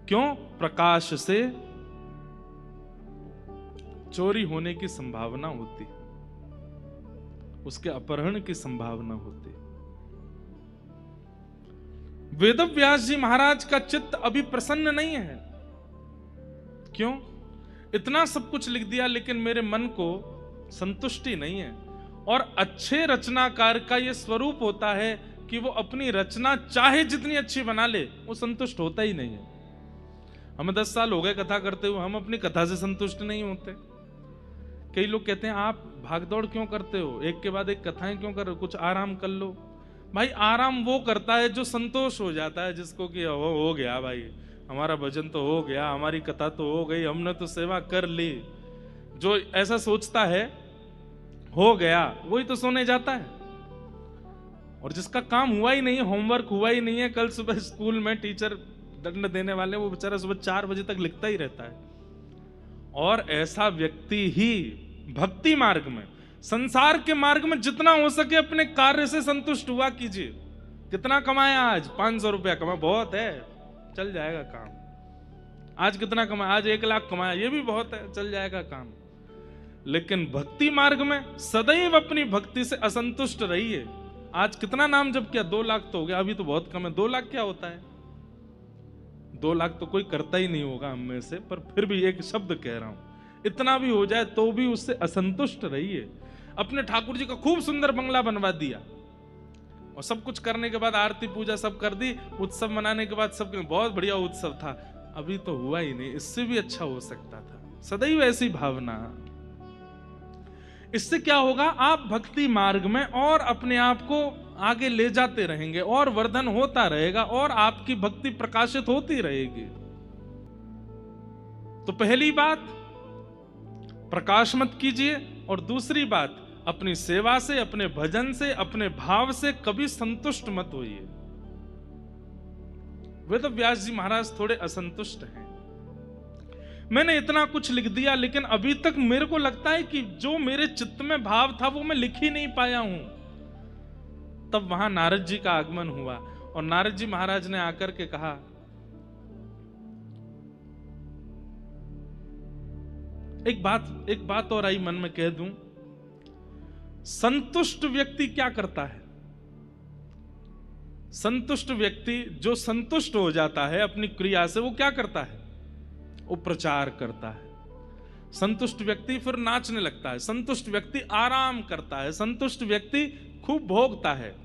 क्यों? प्रकाश से चोरी होने की संभावना होती, उसके अपहरण की संभावना होती। वेदव्यास जी महाराज का चित्त अभी प्रसन्न नहीं है। क्यों? इतना सब कुछ लिख दिया लेकिन मेरे मन को संतुष्टि नहीं है। और अच्छे रचनाकार का यह स्वरूप होता है कि वो अपनी रचना चाहे जितनी अच्छी बना ले, वो संतुष्ट होता ही नहीं है। हमें 10 साल हो गए कथा करते हुए, हम अपनी कथा से संतुष्ट नहीं होते। कई लोग कहते हैं आप भागदौड़ क्यों करते हो, एक के बाद एक कथाएं क्यों कर रहे हो, कुछ आराम कर लो। भाई आराम वो करता है जो संतोष हो जाता है, जिसको कि हो गया भाई, हमारा भजन तो हो गया, हमारी कथा तो हो गई, हमने तो सेवा कर ली। जो ऐसा सोचता है हो गया, वही तो सोने जाता है। और जिसका काम हुआ ही नहीं है, होमवर्क हुआ ही नहीं है, कल सुबह स्कूल में टीचर दंड देने वाले, वो बेचारा सुबह 4 बजे तक लिखता ही रहता है। और ऐसा व्यक्ति ही भक्ति मार्ग में, संसार के मार्ग में जितना हो सके अपने कार्य से संतुष्ट हुआ कीजिए। कितना कमाया आज? 500 रुपया कमा, बहुत है, चल जाएगा काम। आज कितना कमाया? आज 1 लाख कमाया, ये भी बहुत है, चल जाएगा काम। लेकिन भक्ति मार्ग में सदैव अपनी भक्ति से असंतुष्ट रहिए। आज कितना नाम जप किया? 2 लाख तो हो गया, अभी तो बहुत कम है। 2 लाख क्या होता है? 2 लाख तो कोई करता ही नहीं होगा हम में से, पर फिर भी एक शब्द कह रहा हूं, इतना भी हो जाए तो भी उससे असंतुष्ट रहिए। अपने ठाकुर जी का खूब सुंदर बंगला बनवा दिया और सब कुछ करने के बाद आरती पूजा सब कर दी, उत्सव मनाने के बाद सब बहुत बढ़िया उत्सव था, अभी तो हुआ ही नहीं, इससे भी अच्छा हो सकता था। सदैव ऐसी भावना। इससे क्या होगा? आप भक्ति मार्ग में और अपने आप को आगे ले जाते रहेंगे और वर्धन होता रहेगा और आपकी भक्ति प्रकाशित होती रहेगी। तो पहली बात, प्रकाश मत कीजिए। और दूसरी बात, अपनी सेवा से, अपने भजन से, अपने भाव से कभी संतुष्ट मत होइए। वेदव्यास जी महाराज थोड़े असंतुष्ट हैं। मैंने इतना कुछ लिख दिया, लेकिन अभी तक मेरे को लगता है कि जो मेरे चित्त में भाव था वो मैं लिख ही नहीं पाया हूं। तब वहां नारद जी का आगमन हुआ और नारद जी महाराज ने आकर के कहा, एक बात और आई मन में कह दूं, संतुष्ट व्यक्ति क्या करता है? संतुष्ट व्यक्ति जो संतुष्ट हो जाता है अपनी क्रिया से, वो क्या करता है? वो प्रचार करता है। संतुष्ट व्यक्ति फिर नाचने लगता है, संतुष्ट व्यक्ति आराम करता है, संतुष्ट व्यक्ति खूब भोगता है।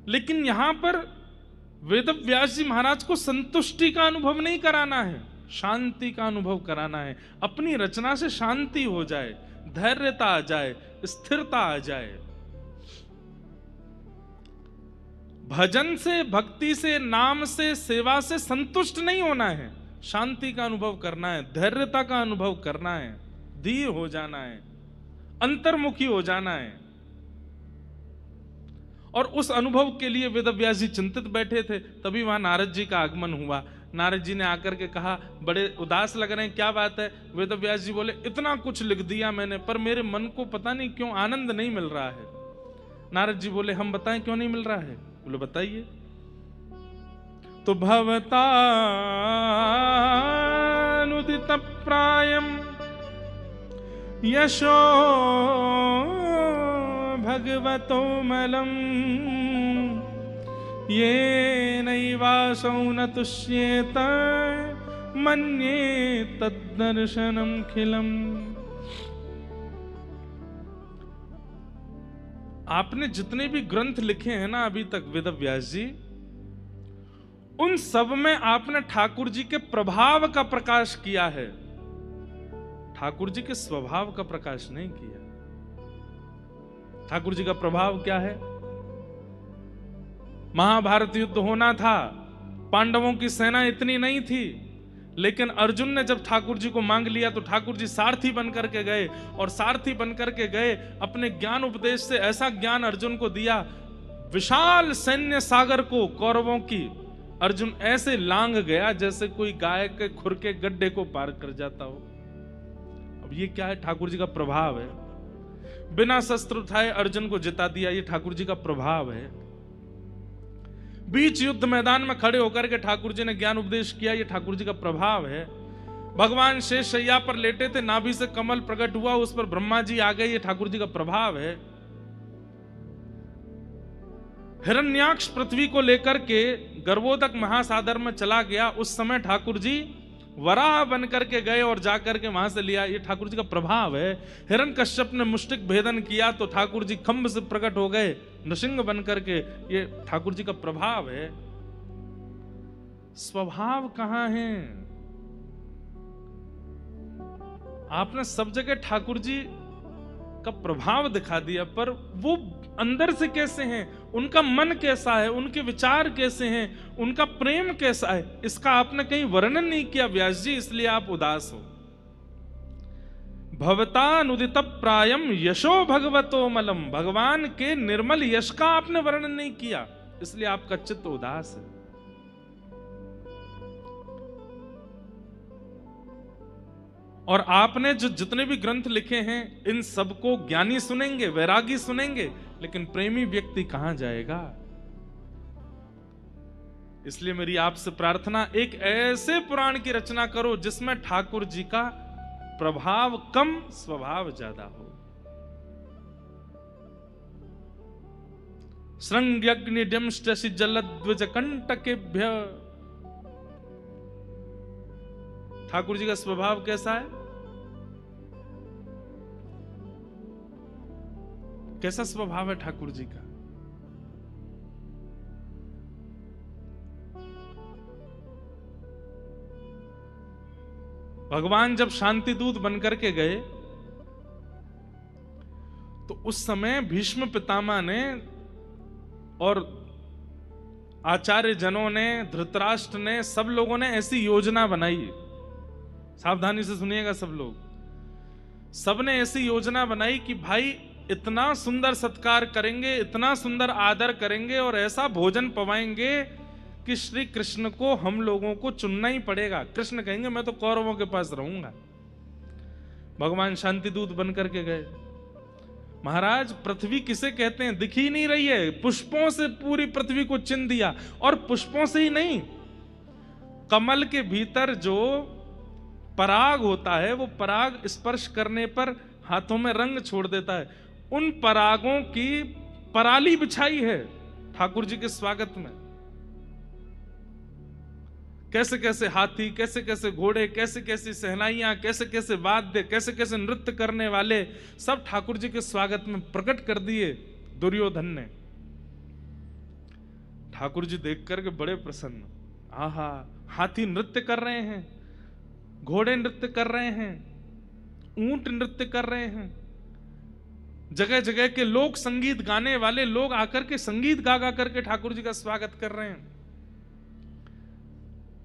लेकिन यहां पर वेदव्यास जी महाराज को संतुष्टि का अनुभव नहीं कराना है, शांति का अनुभव कराना है। अपनी रचना से शांति हो जाए, धैर्यता आ जाए, स्थिरता आ जाए। भजन से, भक्ति से, नाम से, सेवा से संतुष्ट नहीं होना है, शांति का अनुभव करना है, धैर्यता का अनुभव करना है, धीर हो जाना है, अंतर्मुखी हो जाना है। और उस अनुभव के लिए वेदव्यास जी चिंतित बैठे थे। तभी वहां नारद जी का आगमन हुआ। नारद जी ने आकर के कहा, बड़े उदास लग रहे हैं, क्या बात है? वेदव्यास जी बोले, इतना कुछ लिख दिया मैंने, पर मेरे मन को पता नहीं क्यों आनंद नहीं मिल रहा है। नारद जी बोले, हम बताएं क्यों नहीं मिल रहा है? बोले, बताइए। तो भवतानुदित प्रायम यशो भगवतो मलम ये नैवासौ न तुष्येत मन्ये तद्दर्शनम खिलम। आपने जितने भी ग्रंथ लिखे हैं ना अभी तक वेदव्यास जी, उन सब में आपने ठाकुर जी के प्रभाव का प्रकाश किया है, ठाकुर जी के स्वभाव का प्रकाश नहीं किया। ठाकुर जी का प्रभाव क्या है? महाभारत युद्ध होना था, पांडवों की सेना इतनी नहीं थी, लेकिन अर्जुन ने जब ठाकुर जी को मांग लिया तो ठाकुर जी सारथी बन करके गए, और सारथी बन करके गए, अपने ज्ञान उपदेश से ऐसा ज्ञान अर्जुन को दिया, विशाल सैन्य सागर को कौरवों की अर्जुन ऐसे लांग गया जैसे कोई गाय के खुर के गड्ढे को पार कर जाता हो। अब ये क्या है? ठाकुर जी का प्रभाव है। बिना शस्त्र उठाए अर्जुन को जिता दिया, ये ठाकुर जी का प्रभाव है। बीच युद्ध मैदान में खड़े होकर के ठाकुर जी ने ज्ञान उपदेश किया, ये ठाकुर जी का प्रभाव है। भगवान शेष शैया पर लेटे थे, नाभि से कमल प्रकट हुआ, उस पर ब्रह्मा जी आ गए, ये ठाकुर जी का प्रभाव है। हिरण्याक्ष पृथ्वी को लेकर के गर्भोदक महासागर में चला गया, उस समय ठाकुर जी वराह बन करके गए और जाकर के वहां से लिया, ये ठाकुर जी का प्रभाव है। हिरण्यकश्यप ने मुष्टिक भेदन किया तो ठाकुर जी खंभ से प्रकट हो गए नृसिंह बन करके, ये ठाकुर जी का प्रभाव है। स्वभाव कहां है? आपने सब जगह ठाकुर जी का प्रभाव दिखा दिया, पर वो अंदर से कैसे हैं, उनका मन कैसा है, उनके विचार कैसे हैं, उनका प्रेम कैसा है, इसका आपने कहीं वर्णन नहीं किया व्यास जी, इसलिए आप उदास हो। भवतानुदित प्रायम यशो भगवतो मलम, भगवान के निर्मल यश का आपने वर्णन नहीं किया, इसलिए आपका चित्त उदास है। और आपने जो जितने भी ग्रंथ लिखे हैं, इन सबको ज्ञानी सुनेंगे, वैरागी सुनेंगे, लेकिन प्रेमी व्यक्ति कहां जाएगा? इसलिए मेरी आपसे प्रार्थना, एक ऐसे पुराण की रचना करो जिसमें ठाकुर जी का प्रभाव कम, स्वभाव ज्यादा हो। श्रृंग्यग्निड्यंष्टसि जलद्विज कंटकेभ्य, ठाकुर जी का स्वभाव कैसा है? कैसा स्वभाव है ठाकुर जी का? भगवान जब शांति दूत बनकर के गए तो उस समय भीष्म पितामह ने और आचार्य जनों ने, धृतराष्ट्र ने, सब लोगों ने ऐसी योजना बनाई। सावधानी से सुनिएगा सब लोग। सबने ऐसी योजना बनाई कि भाई इतना सुंदर सत्कार करेंगे, इतना सुंदर आदर करेंगे और ऐसा भोजन पवाएंगे कि श्री कृष्ण को हम लोगों को चुनना ही पड़ेगा। कृष्ण कहेंगे मैं तो कौरवों के पास रहूंगा। भगवान शांति दूत बन करके गए। महाराज पृथ्वी किसे कहते हैं दिख ही नहीं रही है, पुष्पों से पूरी पृथ्वी को चिन्ह दिया। और पुष्पों से ही नहीं, कमल के भीतर जो पराग होता है वो पराग स्पर्श करने पर हाथों में रंग छोड़ देता है। उन परागों की पराली बिछाई है ठाकुर जी के स्वागत में। कैसे कैसे हाथी, कैसे कैसे घोड़े, कैसे कैसे सहनाइयां, कैसे कैसे वाद्य, कैसे कैसे नृत्य करने वाले सब ठाकुर जी के स्वागत में प्रकट कर दिए दुर्योधन ने। ठाकुर जी देख करके बड़े प्रसन्न। आहा, हाथी नृत्य कर रहे हैं, घोड़े नृत्य कर रहे हैं, ऊंट नृत्य कर रहे हैं, जगह जगह के लोक संगीत गाने वाले लोग आकर के संगीत गा गा करके ठाकुर जी का स्वागत कर रहे हैं।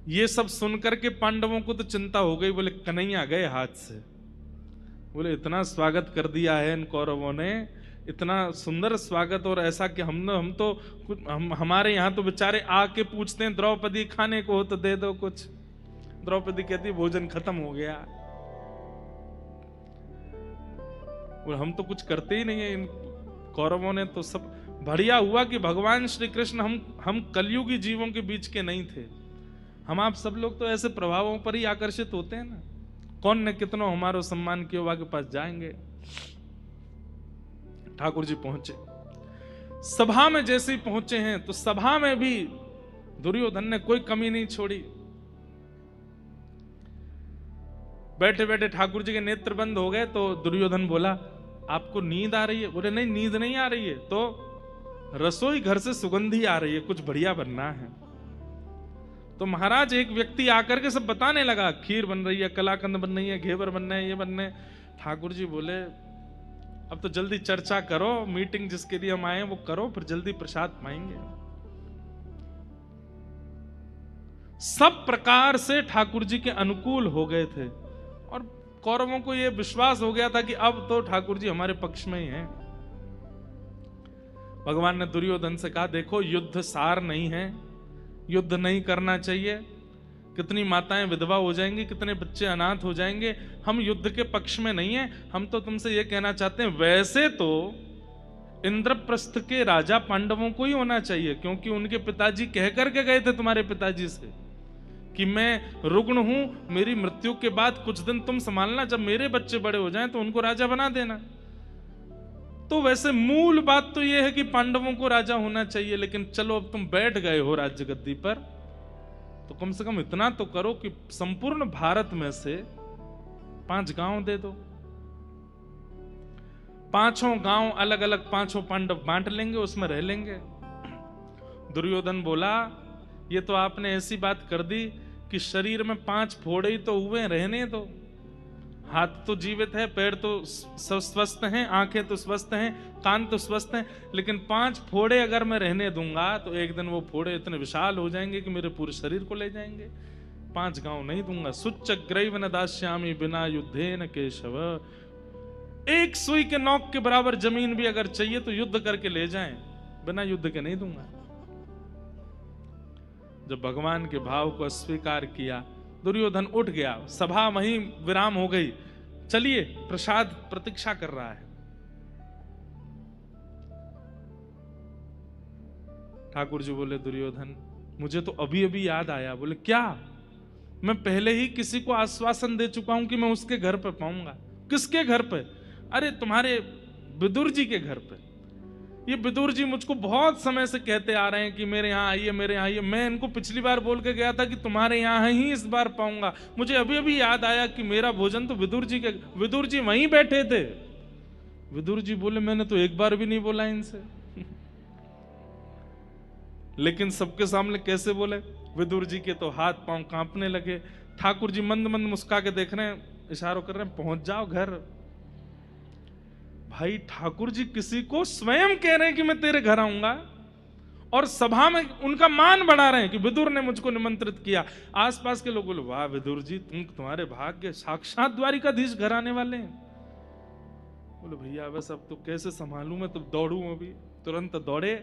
ये सब सुनकर के पांडवों को तो चिंता हो गई। बोले कन्हैया गए हाथ से। बोले इतना स्वागत कर दिया है इन कौरवों ने, इतना सुंदर स्वागत, और ऐसा कि हमारे यहाँ तो बेचारे आके पूछते हैं द्रौपदी खाने को हो तो दे दो कुछ। द्रौपदी कहती भोजन खत्म हो गया। और हम तो कुछ करते ही नहीं है। इन कौरवों ने तो सब, बढ़िया हुआ कि भगवान श्री कृष्ण हम कलयुगी जीवों के बीच के नहीं थे। हम आप सब लोग तो ऐसे प्रभावों पर ही आकर्षित होते हैं ना। कौन ने कितना हमारो सम्मान किया हुआ के पास जाएंगे। ठाकुर जी पहुंचे सभा में। जैसे ही पहुंचे हैं तो सभा में भी दुर्योधन ने कोई कमी नहीं छोड़ी। बैठे बैठे ठाकुर जी के नेत्र बंद हो गए तो दुर्योधन बोला आपको नींद आ रही है? बोले नहीं, नींद नहीं आ रही है, तो रसोई घर से सुगंधी आ रही है, कुछ बढ़िया बनना है। तो महाराज एक व्यक्ति आकर के सब बताने लगा, खीर बन रही है, कलाकंद बन रही है, घेवर बनना है, ये बनने। ठाकुर जी बोले अब तो जल्दी चर्चा करो, मीटिंग जिसके लिए हम आए वो करो, फिर जल्दी प्रसाद पाएंगे। सब प्रकार से ठाकुर जी के अनुकूल हो गए थे और कौरवों को यह विश्वास हो गया था कि अब तो ठाकुर जी हमारे पक्ष में ही हैं। भगवान ने दुर्योधन से कहा देखो युद्ध सार नहीं है, युद्ध नहीं करना चाहिए। कितनी माताएं विधवा हो जाएंगी, कितने बच्चे अनाथ हो जाएंगे। हम युद्ध के पक्ष में नहीं है। हम तो तुमसे यह कहना चाहते हैं, वैसे तो इंद्रप्रस्थ के राजा पांडवों को ही होना चाहिए, क्योंकि उनके पिताजी कह करके गए थे तुम्हारे पिताजी से कि मैं रुग्ण हूं, मेरी मृत्यु के बाद कुछ दिन तुम संभालना, जब मेरे बच्चे बड़े हो जाएं तो उनको राजा बना देना। तो वैसे मूल बात तो यह है कि पांडवों को राजा होना चाहिए, लेकिन चलो अब तुम बैठ गए हो राज्य गद्दी पर, तो कम से कम इतना तो करो कि संपूर्ण भारत में से 5 गांव दे दो। 5 गांव अलग अलग 5 पांडव बांट लेंगे, उसमें रह लेंगे। दुर्योधन बोला ये तो आपने ऐसी बात कर दी कि शरीर में 5 फोड़े ही तो हुए, रहने दो। हाथ तो जीवित है, पैर तो स्वस्थ हैं, आंखें तो स्वस्थ हैं, कान तो स्वस्थ हैं, लेकिन 5 फोड़े अगर मैं रहने दूंगा तो एक दिन वो फोड़े इतने विशाल हो जाएंगे कि मेरे पूरे शरीर को ले जाएंगे। 5 गांव नहीं दूंगा। सुच्चग्रैव न दास्यामि बिना युद्धेन केशव। एक सुई के नोक के बराबर जमीन भी अगर चाहिए तो युद्ध करके ले जाएं, बिना युद्ध के नहीं दूंगा। जब भगवान के भाव को अस्वीकार किया, दुर्योधन उठ गया। सभा वहीं विराम हो गई। चलिए, प्रसाद प्रतीक्षा कर रहा है। ठाकुर जी बोले दुर्योधन मुझे तो अभी अभी याद आया। बोले क्या? मैं पहले ही किसी को आश्वासन दे चुका हूं कि मैं उसके घर पे पाऊंगा। किसके घर पे? अरे तुम्हारे विदुर जी के घर पे। ये विदुर जी मुझको बहुत समय से कहते आ रहे हैं कि मेरे यहाँ आइए, मेरे यहाँ आइए। मैं इनको पिछली बार बोल के गया था कि तुम्हारे यहाँ ही इस बार पाऊंगा। मुझे अभी अभी याद आया कि मेरा भोजन तो विदुर जी वहीं बैठे थे। विदुर जी बोले मैंने तो एक बार भी नहीं बोला इनसे। लेकिन सबके सामने कैसे बोले? विदुर जी के तो हाथ पांव कांपने लगे। ठाकुर जी मंद मंद मुस्का के देख रहे हैं, इशारों कर रहे हैं, पहुंच जाओ घर। भाई ठाकुर जी किसी को स्वयं कह रहे हैं कि मैं तेरे घर आऊंगा, और सभा में उनका मान बढ़ा रहे हैं कि विदुर ने मुझको निमंत्रित किया। आसपास के लोग बोले वाह विदुर जी, तुम्हारे भाग्य, साक्षात द्वारिकाधीश घर आने वाले हैं। बोले भैया बस अब तो कैसे संभालूं मैं, तो दौड़ूं। अभी तुरंत दौड़े,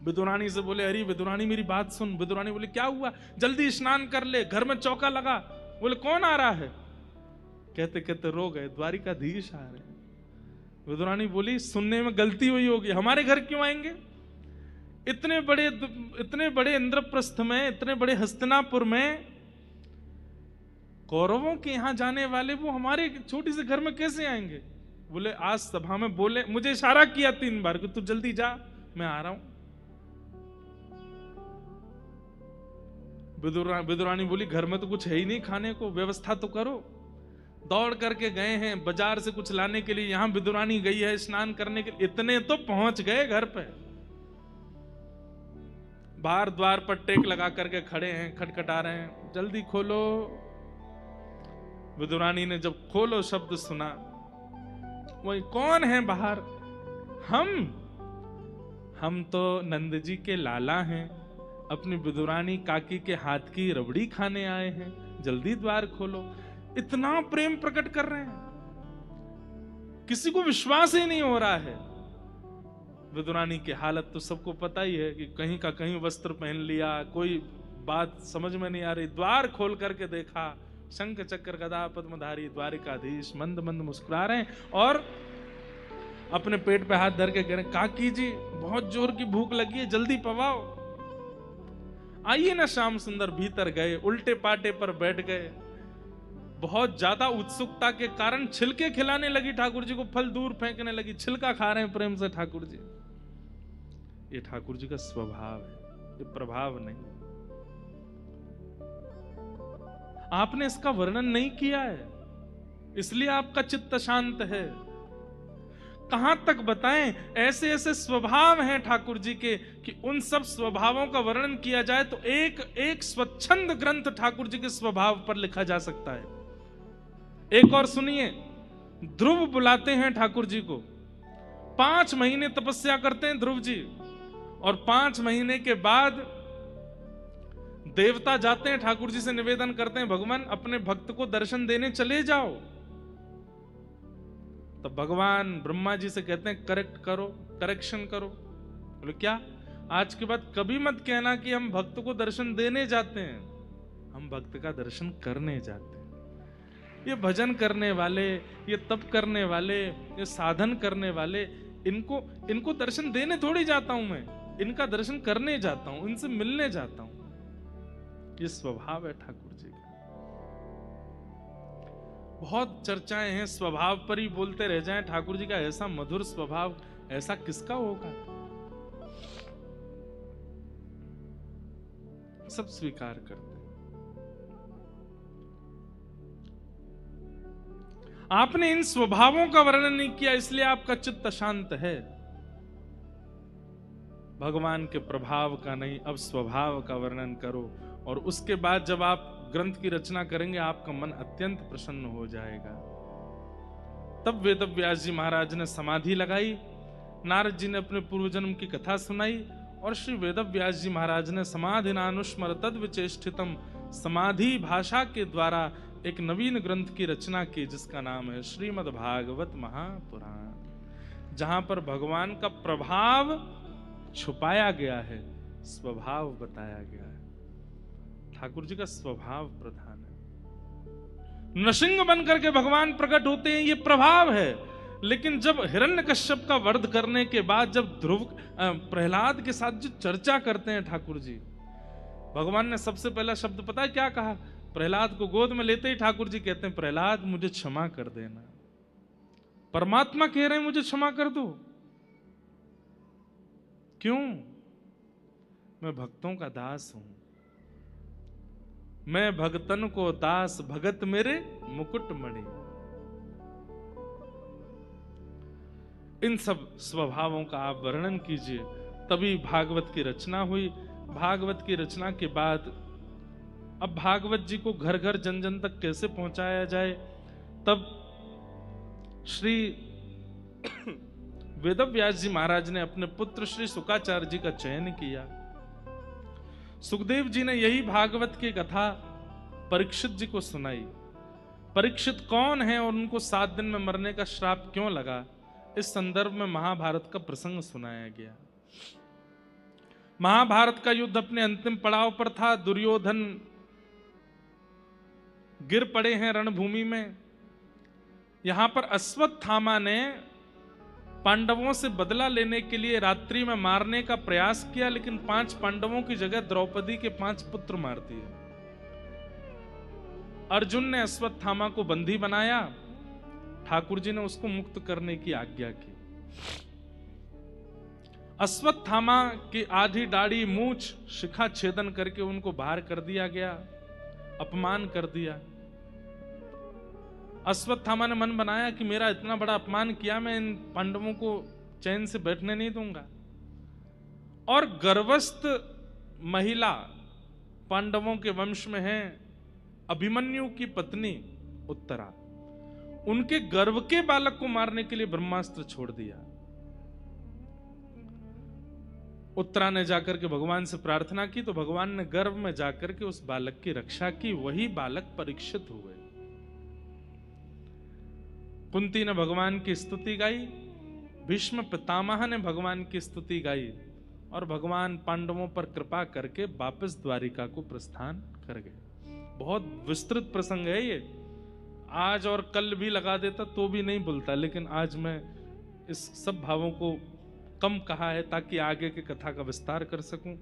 विदुरानी से बोले, अरे विदुरानी मेरी बात सुन। विदुरानी बोले, क्या हुआ? जल्दी स्नान कर ले, घर में चौका लगा। बोले, कौन आ रहा है? कहते कहते रो गए, द्वारिकाधीश आ रहे हैं। विदुरानी बोली, सुनने में गलती हुई होगी, हमारे घर क्यों आएंगे? इतने बड़े इंद्रप्रस्थ में, इतने बड़े हस्तिनापुर में कौरवों के यहां जाने वाले वो हमारे छोटी से घर में कैसे आएंगे? बोले, आज सभा में बोले, मुझे इशारा किया 3 बार कि तू जल्दी जा, मैं आ रहा हूं। विदुरानी बोली, घर में तो कुछ है ही नहीं खाने को, व्यवस्था तो करो। दौड़ करके गए हैं बाजार से कुछ लाने के लिए, यहां विदुरानी गई है स्नान करने के लिए, इतने तो पहुंच गए घर पे। बाहर द्वार पर टेक लगा करके खड़े हैं, खटखटा रहे हैं, जल्दी खोलो। विदुरानी ने जब खोलो शब्द सुना, वही, कौन है बाहर? हम तो नंद जी के लाला हैं, अपनी विदुरानी काकी के हाथ की रबड़ी खाने आए हैं, जल्दी द्वार खोलो। इतना प्रेम प्रकट कर रहे हैं, किसी को विश्वास ही नहीं हो रहा है। विदुरानी की हालत तो सबको पता ही है कि कहीं का कहीं वस्त्र पहन लिया, कोई बात समझ में नहीं आ रही। द्वार खोल करके देखा, शंख चक्र गदा पद्मधारी द्वारिकाधीश मंद मंद मुस्कुरा रहे हैं और अपने पेट पे हाथ धर के कह रहे हैं, काकी जी बहुत जोर की भूख लगी है, जल्दी पवाओ। आइए ना। श्याम सुंदर भीतर गए, उल्टे पाटे पर बैठ गए। बहुत ज्यादा उत्सुकता के कारण छिलके खिलाने लगी ठाकुर जी को, फल दूर फेंकने लगी, छिलका खा रहे हैं प्रेम से ठाकुर जी। ये ठाकुर जी का स्वभाव है, ये प्रभाव नहीं। आपने इसका वर्णन नहीं किया है, इसलिए आपका चित्त शांत है। कहां तक बताएं? ऐसे ऐसे स्वभाव हैं ठाकुर जी के कि उन सब स्वभावों का वर्णन किया जाए तो एक एक स्वच्छंद ग्रंथ ठाकुर जी के स्वभाव पर लिखा जा सकता है। एक और सुनिए, ध्रुव बुलाते हैं ठाकुर जी को, 5 महीने तपस्या करते हैं ध्रुव जी, और 5 महीने के बाद देवता जाते हैं ठाकुर जी से निवेदन करते हैं, भगवान अपने भक्त को दर्शन देने चले जाओ। तो भगवान ब्रह्मा जी से कहते हैं, करेक्ट करो, करेक्शन करो। बोले, क्या? आज के बाद कभी मत कहना कि हम भक्त को दर्शन देने जाते हैं, हम भक्त का दर्शन करने जाते हैं। ये भजन करने वाले, ये तप करने वाले, ये साधन करने वाले, इनको दर्शन देने थोड़ी जाता हूं मैं, इनका दर्शन करने जाता हूं, इनसे मिलने जाता हूं। ये स्वभाव है ठाकुर जी का। बहुत चर्चाएं हैं, स्वभाव पर ही बोलते रह जाएं। ठाकुर जी का ऐसा मधुर स्वभाव ऐसा किसका होगा? सब स्वीकार करते हैं। आपने इन स्वभावों का वर्णन नहीं किया, इसलिए आपका चित्त शांत है। भगवान के प्रभाव का नहीं, अब स्वभाव का वर्णन करो, और उसके बाद जब आप ग्रंथ की रचना करेंगे आपका मन अत्यंत प्रसन्न हो जाएगा। तब वेदव्यास जी महाराज ने समाधि लगाई, नारद जी ने अपने पूर्व जन्म की कथा सुनाई, और श्री वेदव्यास जी महाराज ने समाधिनानुस्मर तद विचेष्टितम समाधि भाषा के द्वारा एक नवीन ग्रंथ की रचना की, जिसका नाम है श्रीमद् भागवत महापुराण, जहां पर भगवान का प्रभाव छुपाया गया है, स्वभाव बताया गया है। ठाकुर जी का स्वभाव प्रधान है। नृसिंह बनकर के भगवान प्रकट होते हैं, ये प्रभाव है। लेकिन जब हिरण्यकश्यप का वध करने के बाद जब ध्रुव प्रहलाद के साथ जो चर्चा करते हैं ठाकुर जी, भगवान ने सबसे पहला शब्द पता है क्या कहा? प्रहलाद को गोद में लेते ही ठाकुर जी कहते हैं, प्रहलाद मुझे क्षमा कर देना। परमात्मा कह रहे हैं मुझे क्षमा कर दो। क्यों? मैं भक्तों का दास हूं, मैं भगतन को दास, भगत मेरे मुकुट मणि। इन सब स्वभावों का आप वर्णन कीजिए, तभी भागवत की रचना हुई। भागवत की रचना के बाद अब भागवत जी को घर घर जन जन तक कैसे पहुंचाया जाए, तब श्री वेदव्यास जी महाराज ने अपने पुत्र श्री शुकाचार्य जी का चयन किया। सुखदेव जी ने यही भागवत की कथा परीक्षित जी को सुनाई। परीक्षित कौन है और उनको 7 दिन में मरने का श्राप क्यों लगा, इस संदर्भ में महाभारत का प्रसंग सुनाया गया। महाभारत का युद्ध अपने अंतिम पड़ाव पर था। दुर्योधन गिर पड़े हैं रणभूमि में। यहां पर अश्वत्थामा ने पांडवों से बदला लेने के लिए रात्रि में मारने का प्रयास किया, लेकिन 5 पांडवों की जगह द्रौपदी के 5 पुत्र मार दिए। अर्जुन ने अश्वत्थामा को बंदी बनाया, ठाकुर जी ने उसको मुक्त करने की आज्ञा की। अश्वत्थामा की आधी दाढ़ी, मूंछ, शिखा छेदन करके उनको बाहर कर दिया गया, अपमान कर दिया। अश्वत्थामा ने मन बनाया कि मेरा इतना बड़ा अपमान किया, मैं इन पांडवों को चैन से बैठने नहीं दूंगा। और गर्भस्थ महिला पांडवों के वंश में है, अभिमन्यु की पत्नी उत्तरा, उनके गर्भ के बालक को मारने के लिए ब्रह्मास्त्र छोड़ दिया। उत्तरा ने जाकर के भगवान से प्रार्थना की तो भगवान ने गर्भ में जाकर के उस बालक की रक्षा की। वही बालक परीक्षित हुए। कुंती ने भगवान की स्तुति गाई, भीष्म पितामह ने भगवान की स्तुति गाई, और भगवान पांडवों पर कृपा करके वापस द्वारिका को प्रस्थान कर गए। बहुत विस्तृत प्रसंग है ये, आज और कल भी लगा देता तो भी नहीं भूलता, लेकिन आज मैं इस सब भावों को कम कहा है ताकि आगे की कथा का विस्तार कर सकूं।